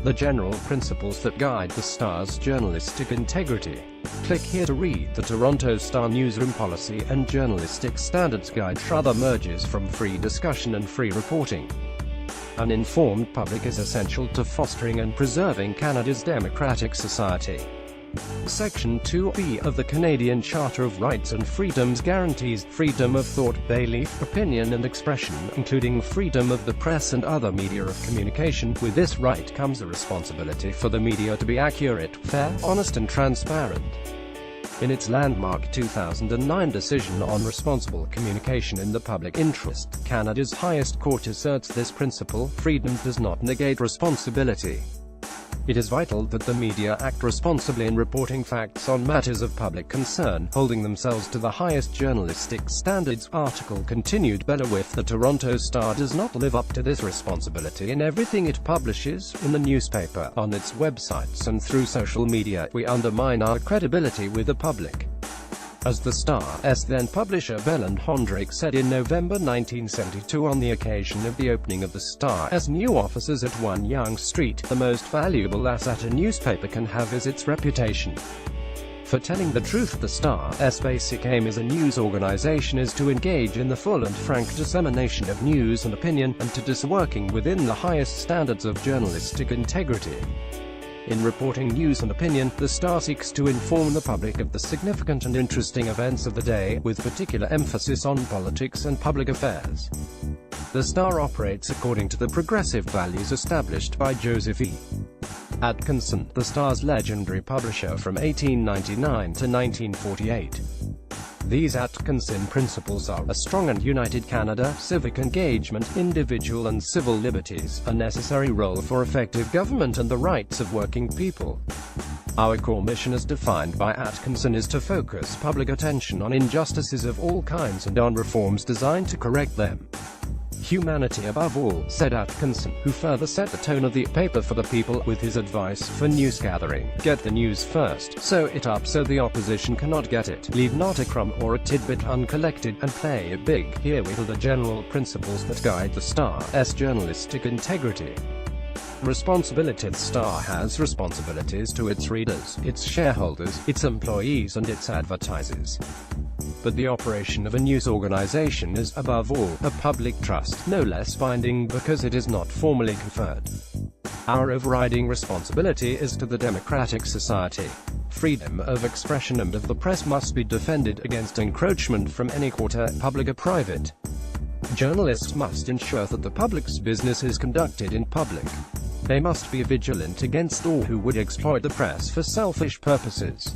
the general principles that guide the Star's journalistic integrity. Click here to read the Toronto Star Newsroom Policy and Journalistic Standards Guide. Other emerges from free discussion and free reporting. An informed public is essential to fostering and preserving Canada's democratic society. Section 2B of the Canadian Charter of Rights and Freedoms guarantees freedom of thought, belief, opinion and expression, including freedom of the press and other media of communication. With this right comes a responsibility for the media to be accurate, fair, honest and transparent. In its landmark 2009 decision on responsible communication in the public interest, Canada's highest court asserts this principle: freedom does not negate responsibility. It is vital that the media act responsibly in reporting facts on matters of public concern, holding themselves to the highest journalistic standards. Article continued. Better with the Toronto Star does not live up to this responsibility in everything it publishes, in the newspaper, on its websites and through social media. We undermine our credibility with the public. As the Star's then publisher Belland Hondrake said in November 1972 on the occasion of the opening of the Star's new offices at 1 Yonge Street, the most valuable asset a newspaper can have is its reputation for telling the truth. The Star's basic aim as a news organization is to engage in the full and frank dissemination of news and opinion, and to do working within the highest standards of journalistic integrity. In reporting news and opinion, the Star seeks to inform the public of the significant and interesting events of the day, with particular emphasis on politics and public affairs. The Star operates according to the progressive values established by Joseph E. Atkinson, the Star's legendary publisher from 1899 to 1948. These Atkinson principles are: a strong and united Canada, civic engagement, individual and civil liberties, a necessary role for effective government, and the rights of working people. Our core mission as defined by Atkinson is to focus public attention on injustices of all kinds and on reforms designed to correct them. Humanity above all, said Atkinson, who further set the tone of the paper for the people with his advice for news gathering: get the news first, sew it up so the opposition cannot get it, leave not a crumb or a tidbit uncollected, and play it big. Here we are the general principles that guide the Star's journalistic integrity. Responsibility. The Star has responsibilities to its readers, its shareholders, its employees and its advertisers. But the operation of a news organization is, above all, a public trust, no less binding because it is not formally conferred. Our overriding responsibility is to the democratic society. Freedom of expression and of the press must be defended against encroachment from any quarter, public or private. Journalists must ensure that the public's business is conducted in public. They must be vigilant against all who would exploit the press for selfish purposes.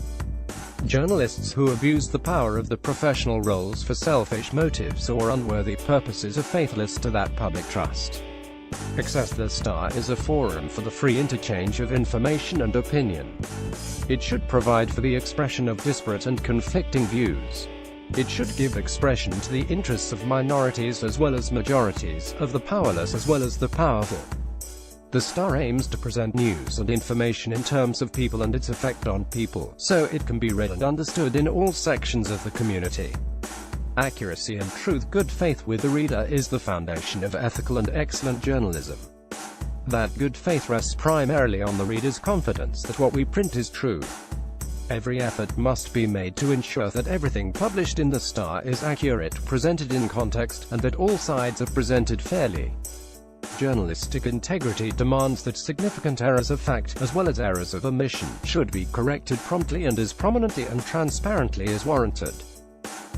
Journalists who abuse the power of the professional roles for selfish motives or unworthy purposes are faithless to that public trust. The Star is a forum for the free interchange of information and opinion. It should provide for the expression of disparate and conflicting views. It should give expression to the interests of minorities as well as majorities, of the powerless as well as the powerful. The Star aims to present news and information in terms of people and its effect on people, so it can be read and understood in all sections of the community. Accuracy and truth, good faith with the reader, is the foundation of ethical and excellent journalism. That good faith rests primarily on the reader's confidence that what we print is true. Every effort must be made to ensure that everything published in the Star is accurate, presented in context, and that all sides are presented fairly. Journalistic integrity demands that significant errors of fact, as well as errors of omission, should be corrected promptly and as prominently and transparently as warranted.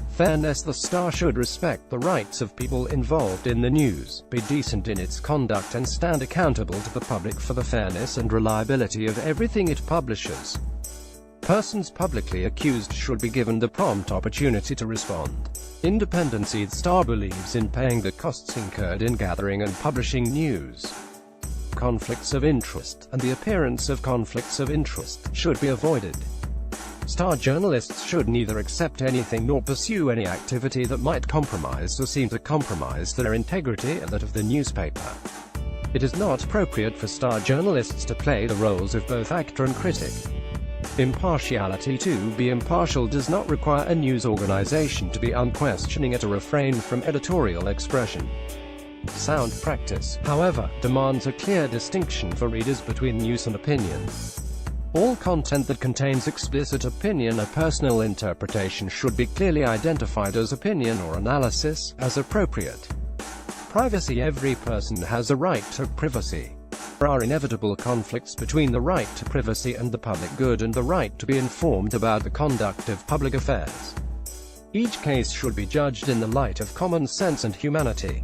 Fairness. The Star should respect the rights of people involved in the news, be decent in its conduct and stand accountable to the public for the fairness and reliability of everything it publishes. Persons publicly accused should be given the prompt opportunity to respond. Independency. The Star believes in paying the costs incurred in gathering and publishing news. Conflicts of interest, and the appearance of conflicts of interest, should be avoided. Star journalists should neither accept anything nor pursue any activity that might compromise or seem to compromise their integrity and that of the newspaper. It is not appropriate for Star journalists to play the roles of both actor and critic. Impartiality. To be impartial does not require a news organization to be unquestioning or to refrain from editorial expression. Sound practice, however, demands a clear distinction for readers between news and opinion. All content that contains explicit opinion or personal interpretation should be clearly identified as opinion or analysis, as appropriate. Privacy. Every person has a right to privacy. There are inevitable conflicts between the right to privacy and the public good and the right to be informed about the conduct of public affairs. Each case should be judged in the light of common sense and humanity.